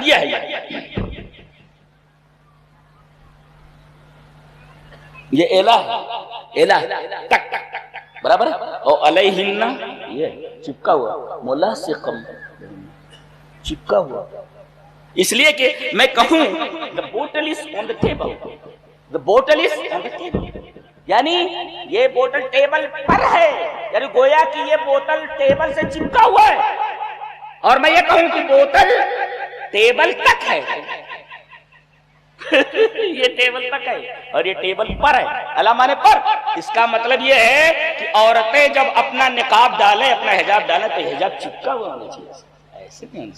اب یہ ہے یہ الہ ہے، الہ تک برابر ہے، اور علیہن یہ چپکا ہوا ملاصقم چپکا ہوا، اس لیے کہ میں کہوں the bottle is on the table، the bottle is on the table، یعنی یہ بوتل ٹیبل پر ہے، یعنی گویا کہ یہ بوتل ٹیبل سے چپکا ہوا ہے، اور میں یہ کہوں کہ بوتل ٹیبل تک ہے یہ ٹیبل تک ہے اور یہ ٹیبل پر ہے، علامہ نے پر، اس کا مطلب یہ ہے کہ عورتیں جب اپنا نقاب ڈالیں، اپنا حجاب ڈالیں تو حجاب چپکا ہوا ہونا چاہیے، ایسے نہیں،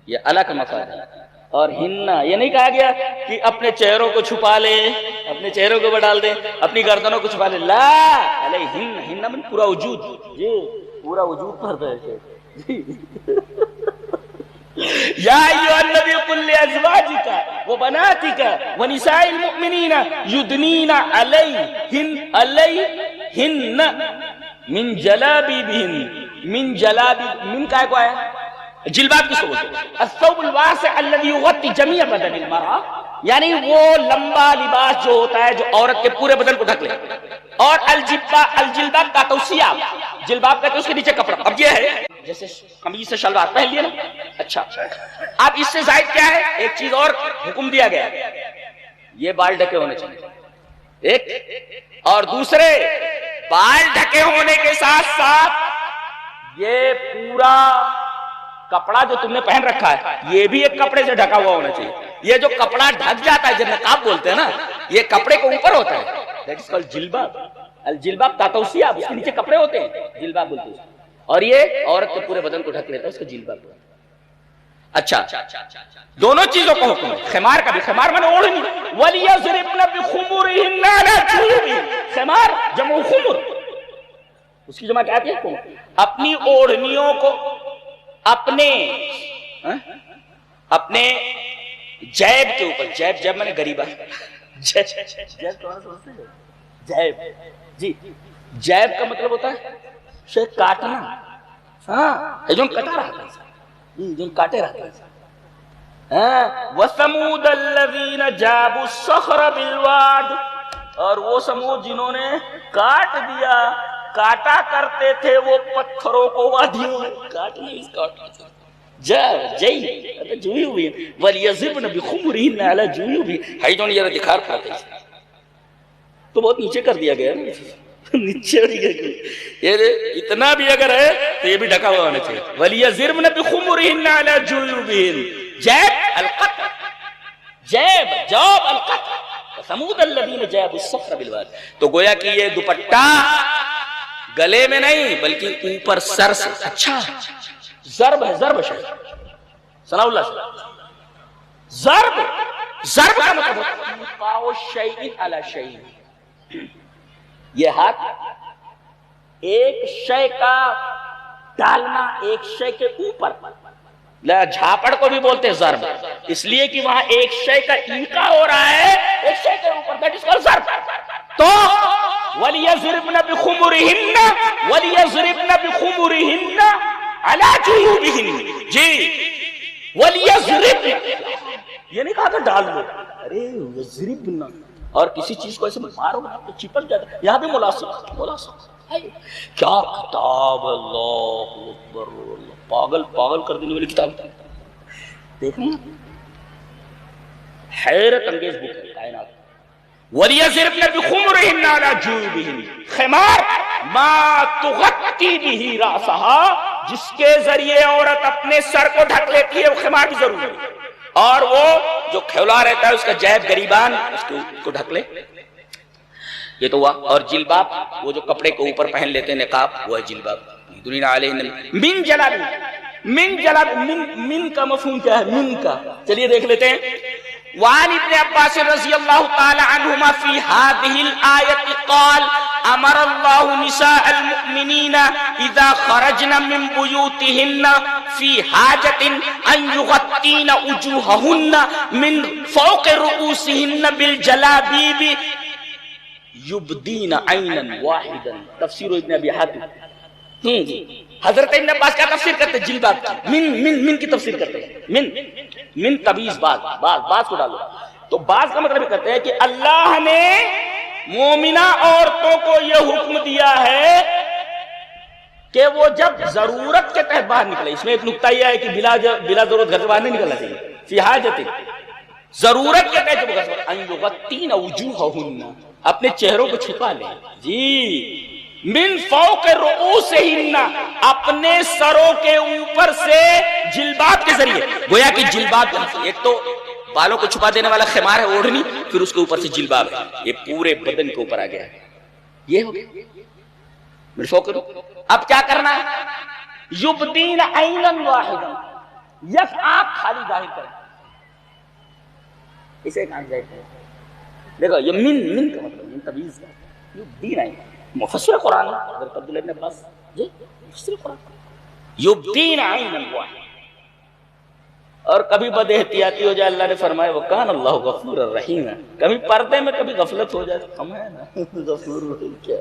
یہ الگ کا مفاد ہے۔ اور ہننا یہ نہیں کہا گیا کہ اپنے چہروں کو چھپا لیں، اپنے چہروں کو ڈال دیں، اپنی گردنوں کو چھپا لیں، لا علیہن، ہننا من پورا وجود، جی پورا وجود پر ہے جی یا ایھا النبی قل لازواجک وبناتک ونساء المؤمنین یدنین علیہن من جلابیبہن، من جلابیب، من کا کو ہے جلباب کس کو بولتے ہیں؟ الثوب الواسع الذي يغطي جميع بدن المرأة، یعنی وہ لمبا لباس جو ہوتا ہے جو عورت کے پورے بدن کو ڈھک لے، اور الجلباب کا توسیع، جلباب کا تو اس کے نیچے کپڑا، اب یہ ہے جیسے قمیص سے شلوار پہن لیے نا، اچھا اب اس سے زائد کیا ہے؟ ایک چیز اور حکم دیا گیا ہے، یہ بال ڈھکے ہونے چاہیے، ایک، اور دوسرے بال ڈھکے ہونے کے ساتھ ساتھ یہ پورا کپڑا جو تم نے پہن رکھا ہے یہ بھی ایک کپڑے سے ڈھکا ہوا ہونا چاہیے، یہ جو کپڑا ڈھک جاتا ہے جب نقاب بولتے ہیں نا، یہ کپڑے کو اوپر ہوتا ہے، دیٹ از کالڈ جلباب، الجلباب کا توسیع، اس کے نیچے کپڑے ہوتے ہیں، جلباب بولتے ہیں، اور یہ عورت کے پورے بدن کو ڈھک لیتا ہے، اس کو جلباب بولتے ہیں۔ اچھا دونوں چیزوں کو حکم ہے، خمار کا بھی، خمار میں نے اوڑھنی، وَلْيَضْرِبْنَ بِخُمُرِهِنَّ عَلَىٰ جُيُوبِهِنَّ، خمار جمع خمر، اس کی جمع کیا آتی ہے؟ اپنی اوڑھنیوں کو اپنے جیب کے اوپر، جیب میں نے غریبہ، جیب جی، جیب کا مطلب ہوتا ہے شے کاٹنا، ہاں جو کٹا رہتا ہے، جو کاٹے رہتا ہے۔ وَثَمُودَ الَّذِينَ جَابُوا الصَّخْرَ بِالْوَادِ، اور وہ سمود جنہوں نے کاٹ دیا، کاٹا کرتے تھے وہ پتھروں کو وادیوں میں، کاٹنا اس کاٹنا جوئی ہوئی، وَلْيَضْرِبْنَ بِخُمُرِهِنَّ عَلَىٰ جُيُوبِهِنَّ، ہائیڈون یہ دکھار کھاتے ہیں تو بہت نیچے کر دیا گیا نیچے یہ اتنا بھی اگر ہے تو یہ بھی ڈھکا ہوا ہونا چاہیے، وَلْيَضْرِبْنَ بِخُمُرِهِنَّ عَلَىٰ جُيُوبِهِنَّ، جیب القطع، جیب جواب القطع، وَثَمُودَ الَّذِينَ جَابُوا الصَّخْرَ بِالْوَادِ، تو گویا کہ یہ دوپٹہ گلے میں نہیں بلکہ اوپر سر سے، اچھا ضرب ہے، ضرب شاید صلی اللہ علیہ وسلم، ضرب کا مطلب ہوتا ہے ایقاع شیء علی شیء، یہ ہاتھ ایک شے کا ڈالنا ایک شے کے اوپر، جھاپڑ کو بھی بولتے ہیں ضرب، اس لیے کہ وہاں ایک شے کا ایقاع ہو رہا ہے ایک شے کے اوپر، دیٹ از کالڈ ضرب۔ تو وَلْيَضْرِبْنَ بِخُمُرِهِنَّ وَلْيَضْرِبْنَ بِخُمُرِهِنَّ عَلَىٰ جُيُوبِهِنَّ، جی وَلْيَضْرِبْنَ، یہ نہیں کہا تھا ڈال لو، ارے یضربنا، اور کسی چیز کو ایسے مارو تو چپک جاتا ہے، یہاں بھی ملاصق، کیا کتاب، اللہ اکبر، پاگل کر دینے والی کتاب، دیکھیں حیرت انگیز بک ہے کائنات۔ وَلْيَضْرِبْنَ بِخُمُرِهِنَّ عَلَىٰ جُيُوبِهِنَّ، خمار ما تغطی به رأسها، جس کے ذریعے عورت اپنے سر کو ڈھک لیتی ہے، وہ خمار بھی ضروری ہے، اور وہ جو کھولا رہتا ہے اس کا جیب گریبان اس کو ڈھک لے، یہ تو ہوا۔ اور جلباب وہ جو کپڑے کو اوپر پہن لیتے ہیں نقاب، وہ ہے جلباب، یدنین علیہن من جلاب، من کا مفہوم کیا ہے؟ من کا، چلیے دیکھ لیتے ہیں۔ وعن ابن عباس رضی اللہ تعالی عنہما فی هذه الآیت قال امر اللہ نساء المؤمنین اذا خرجن من بیوتہن فی حاجت ان یغطین وجوہہن من فوق رؤوسہن بالجلابیب یبدین عینا واحدا، تفسیر ابن ابی حاتم، حضرت ابن عباس کیا تفسیر کرتے ہیں؟ جلباب کی، من کی تفسیر کرتے ہیں، من تبیز بعض کو ڈالو، تو بعض کا مطلب یہ کرتے ہیں کہ اللہ نے مومنہ عورتوں کو یہ حکم دیا ہے کہ وہ جب ضرورت کے تحت باہر نکلے. اس میں ایک نقطہ یہ ہے کہ بلا ضرورت گھر سے باہر نہیں نکلنا چاہیے، فی حاجت، ضرورت کے تحت جب ان یغطین وجوہہن، اپنے چہروں کو چھپا لیں، جی، من فوق رؤوسہن، اپنے سروں کے اوپر سے جلباب کے ذریعے. گویا کہ جلباب ایک تو بالوں کو چھپا دینے والا خمار ہے، اوڑھنی، پھر اس کے اوپر سے جلباب ہے، یہ پورے بدن کے اوپر آ گیا ہے. یہ ہو گیا من فوق. اب کیا کرنا ہے؟ یبدین عینا واحدا، یک آنکھ خالی ظاہر کریں، اسے ایک آنکھ ظاہر کریں. دیکھو یہ من کا مطلب من تبیز ہے. یبدین عینا، مفسر قرآن حضرت عبداللہ ابن عباس، جی مفسر قرآن، یبدین عینا واحدا. اور کبھی بد احتیاطی ہو جائے، اللہ نے فرمایا وکان اللہ غفور الرحیم، کبھی پردے میں کبھی غفلت ہو جائے، ہم ہے نا غفور الرحیم. کیا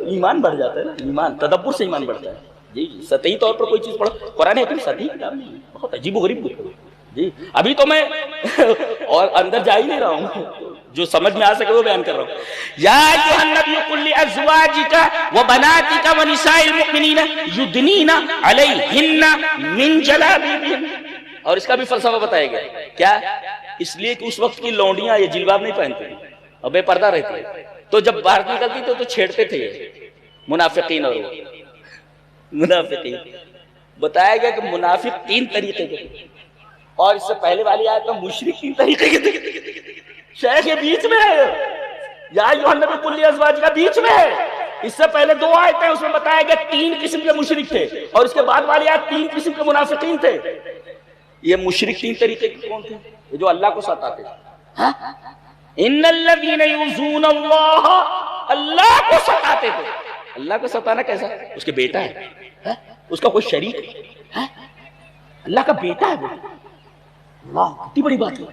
ایمان بڑھ جاتا ہے نا، ایمان تدبر سے ایمان بڑھتا ہے. جی سطحی طور پر کوئی چیز پڑھو، قرآن حکیم سطحی کتاب نہیں، بہت عجیب و غریب کتاب. جی ابھی تو میں اور اندر جا ہی نہیں رہا ہوں، جو سمجھ میں آ سکے وہ بیان کر رہا ہوں. یا ایھا النبی قل لازواجک وبناتک ونساء المؤمنین یدنین علیہن من جلابیبہن. اور اس کا بھی فلسفہ بتایا گیا. کیا؟ اس لیے کہ اس وقت کی لونڈیاں یہ جلباب نہیں پہنتی اور بے پردہ رہتی ہے، تو جب باہر نکلتی تو چھیڑتے تھے منافقین. اور منافقین بتایا گیا کہ منافق 3 طریقے کے، اور اس سے پہلے والی آیت میں مشرک 3 طریقے کے تھے. شیخ یہ بیچ میں ہے، یا ایھا النبی قل لازواجک کا بیچ میں ہے. اس سے پہلے 2 آیتیں اس میں بتایا گیا 3 قسم کے مشرک تھے، اور اس کے بعد والی آیت 3 قسم کے منافقین تھے. یہ مشرک 3 طریقے کے کون تھے؟ یہ جو اللہ کو ستاتے تھے. ان الذین یؤذون اللہ، اللہ کو ستاتے تھے. اللہ کو ستانا کیسا؟ اس کے بیٹا ہے، اس کا کوئی شریک ہے، اللہ کا بیٹا ہے. اللہ کتنی بڑی بات ہے،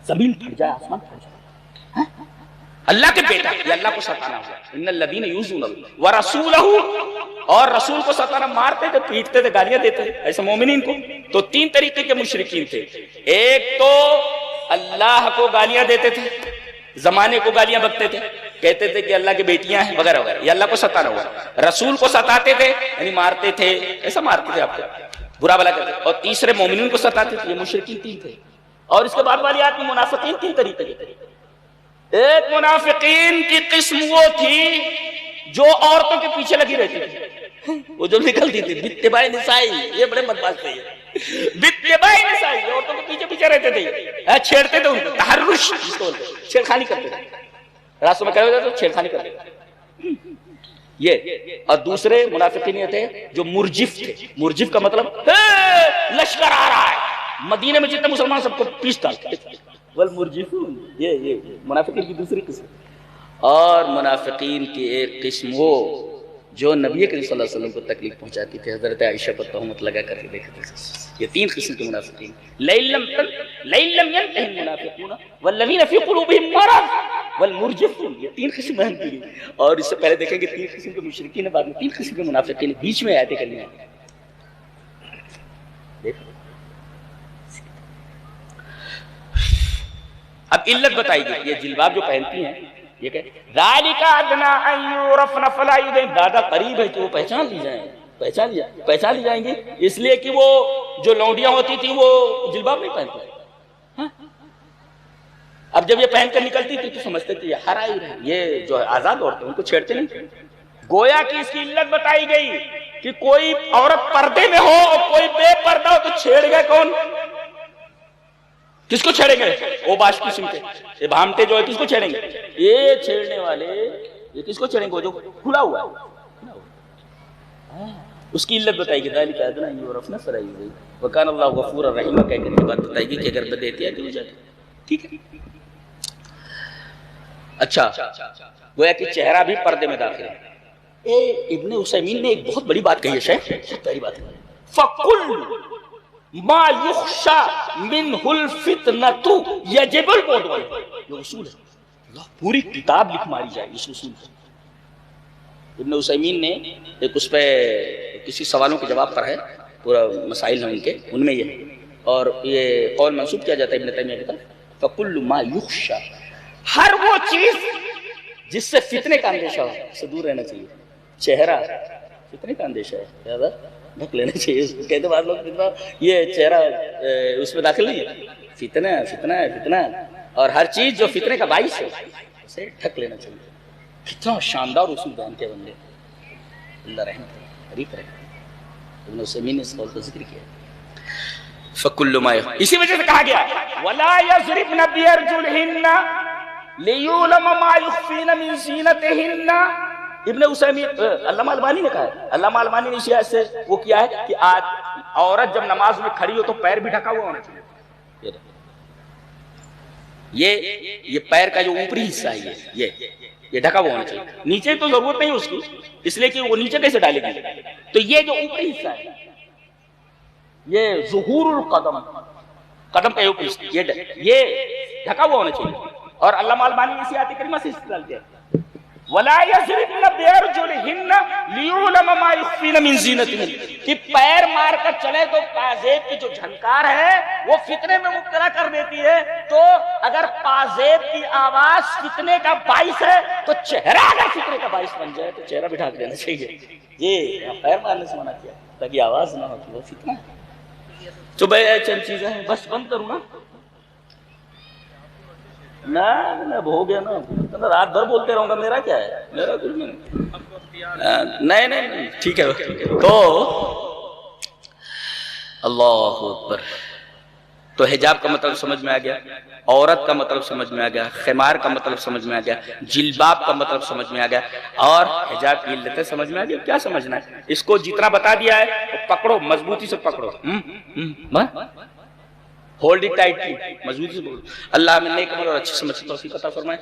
زمین پھٹ جائے آسمان پھٹ جائے، اللہ کے بیٹا، یہ اللہ کو ستانا ہوا. ان الذین یؤذون اللہ ورسولہ، اور رسول کو ستانا، مارتے تھے، پیٹتے تھے، گالیاں دیتے تھے ایسے مومنین کو. تو 3 طریقے کے مشرکین تھے. ایک تو اللہ کو گالیاں دیتے تھے، زمانے کو گالیاں بکتے تھے، کہتے تھے کہ اللہ کی بیٹیاں ہیں وغیرہ وغیرہ، یہ اللہ کو ستانا ہوا. رسول کو ستاتے تھے، یعنی مارتے تھے، ایسا مارتے تھے آپ کو، برا بلا کرتے. اور تیسرے مومنین کو ستاتے تھے. یہ مشرکین 3 تھے. اور اس کے بعد والی آیت میں منافقین 3 طریقے کے تھے. ایک منافقین کی قسم وہ تھی جو عورتوں کے پیچھے لگی رہتی تھی، وہ جو نکلتی تھی باتباع نسائی، یہ بڑے بدماش تھے، باتباع نسائی، عورتوں کے پیچھے پیچھے رہتے تھے، چھیڑتے تھے ان کو، تحرش چھیڑخانی کرتے تھے، راستوں میں کھڑے ہوتے تو چھیڑخانی کرتے تھے. یہ اور دوسرے منافقین یہ تھے جو مرجف تھے. مرجف کا مطلب لشکر آ رہا ہے، مدینے میں جتنے مسلمان سب کو پیش ڈالتے تھے. والمرجفون، یہ منافقین کی دوسری قسم. اور منافقین کی ایک قسم وہ جو نبی کریم صلی اللہ علیہ وسلم کو تکلیف پہنچاتی تھی، حضرت عائشہ پر تہمت لگا کر کے دیکھتے تھے. یہ 3 قسم کے منافقین. لَإِن لَّمْ يَنْتَهِ الْمُنَافِقُونَ وَالَّذِينَ فِي قُلُوبِهِم مَّرَضٌ وَالْمُرْجِفُونَ، یہ 3 قسم ہیں. اور اس سے پہلے دیکھیں کہ 3 قسم کے مشرکین ہیں، بعد میں 3 قسم کے منافقین، بیچ میں آیتیں کریمہ ہیں. اب علت بتائی گئی. یہ جلباب جو پہنتی ہیں، یہ کہ ذَلِكَ أَدْنَىٰ أَن يُعْرَفْنَ فَلَا يُؤْذَيْنَ، زیادہ قریب ہے کہ وہ پہچان لی جائیں گی، اس لیے کہ وہ جو لونڈیاں ہوتی تھیں وہ جلباب نہیں پہنتی. اب جب یہ پہن کر نکلتی تھی تو سمجھتے تھے یہ ہر آئی رہے، یہ جو آزاد عورتیں ان کو چھیڑتے نہیں تھے. گویا کہ اس کی علت بتائی گئی کہ کوئی عورت پردے میں ہو اور کوئی بے پردہ ہو تو چھیڑ گئے کون؟ کس کو چھیڑیں گے؟ وہ باش قسم کے، یہ بھامتے جو ہے کس کو چھیڑیں گے؟ یہ چھیڑنے والے یہ کس کو چھیڑیں گے؟ وہ جو کھلا ہوا ہے. اس کی علت بتائی گئی. ذالک ادنیٰ ان یعرفن فلا یؤذین وکان اللہ غفورا رحیما، کہہ کر کے بات بتائی گئی کہ اگر بد احتیاطی ہو جائے. ٹھیک ہے. اچھا، گویا کہ چہرہ بھی پردے میں داخل ہے. ابن عثیمین نے ایک بہت بڑی بات کہی ہے شیخ، پہلی بات ہے فَقُلْ ما یخشى منہ الفتنۃ یجب البعد. یہ اصول ہے، پوری کتاب لکھ ماری جائے اس اصول پر. ابن عثیمین نے ایک اس پہ کسی سوالوں کے جواب پر ہے، پورا مسائل ہیں ان کے، ان میں یہ ہے، اور یہ قول منسوب کیا جاتا ہے ابن تیمیہ کی طرف، فَكُلُّ مَا يُخْشَى، ہر وہ چیز جس سے فتنے کا اندیشہ ہو سے دور رہنا چاہیے۔ چہرہ فتنے کا اندیشہ ہے، زیادہ ڈھک لینا چاہیے۔ کہتے بعض لوگ فتنہ یہ چہرہ اس میں داخل نہیں ہے، فتنہ فتنہ فتنہ، اور ہر چیز جو فتنے کا باعث ہے اسے ڈھک لینا چاہیے۔ کتنا شاندار اصول بیان کیا بندے، اللہ رحمت ہے، حریف رہے۔ ابن عثیمین نے اس قول کا ذکر کیا۔ فَكُلُّ مَا يَخْفَى، اسی وجہ سے کہا گیا وَلَا يَضْرِبْنَ بِأَرْجُلِهِنَّ لِيُعْلَمَ مَا يُخْفِينَ مِن زِينَتِهِنَّ۔ ابن عثیمین، علامہ البانی نے کہا ہے، علامہ البانی نے اسی آیت سے وہ کیا ہے کہ عورت جب نماز میں کھڑی ہو تو پیر بھی ڈھکا ہوا ہونا چاہیے۔ یہ پیر کا جو اوپری حصہ ہے یہ ڈھکا ہوا ہونا چاہیے، نیچے تو ضرورت نہیں اس کی، اس لیے کہ وہ نیچے کیسے ڈالے گی، تو یہ جو اوپری حصہ ہے یہ ظہور القدم، قدم کا اوپری حصہ یہ ڈھکا ہوا ہونا چاہیے۔ اور علامہ البانی نے اسی آیت کریمہ سے استدلال کیا وَلَا يَضْرِبْنَ بِأَرْجُلِهِنَّ لِيُعْلَمَ مَا يُخْفِينَ مِن زِينَتِهِنَّ، کہ پیر مار کر چلے تو پازیب کی جو جھنکار ہے وہ فتنے میں مبتلا کر دیتی ہے، تو اگر پازیب کی آواز فتنے کا باعث ہے تو چہرہ اگر فتنے کا باعث بن جائے تو چہرہ بھی ڈھانک دینا چاہیے۔ یہ پیر مارنے سے منع کیا تاکہ آواز نہ ہو، وہ فتنہ ہے۔ تو بھائی چند چیزیں ہیں، بس بند کروں نا، نہ ہو گیا نا، رات بھر بولتے رہوں گا، میرا کیا ہے، میرا کچھ نہیں، نہیں ٹھیک ہے۔ تو اللہ اکبر، تو حجاب کا مطلب سمجھ میں آ گیا، عورت کا مطلب سمجھ میں آ گیا، خمار کا مطلب سمجھ میں آ گیا، جلباب کا مطلب سمجھ میں آ گیا، اور حجاب کی علتیں سمجھ میں آ گیا۔ کیا سمجھنا ہے، اس کو جتنا بتا دیا ہے تو پکڑو، مضبوطی سے پکڑو، ہولڈ اٹ ٹائٹلی، مضبوطی سے پکڑو۔ اللہ ہمیں نیک عمل اور اچھی سمجھ توفیق عطا فرمائے۔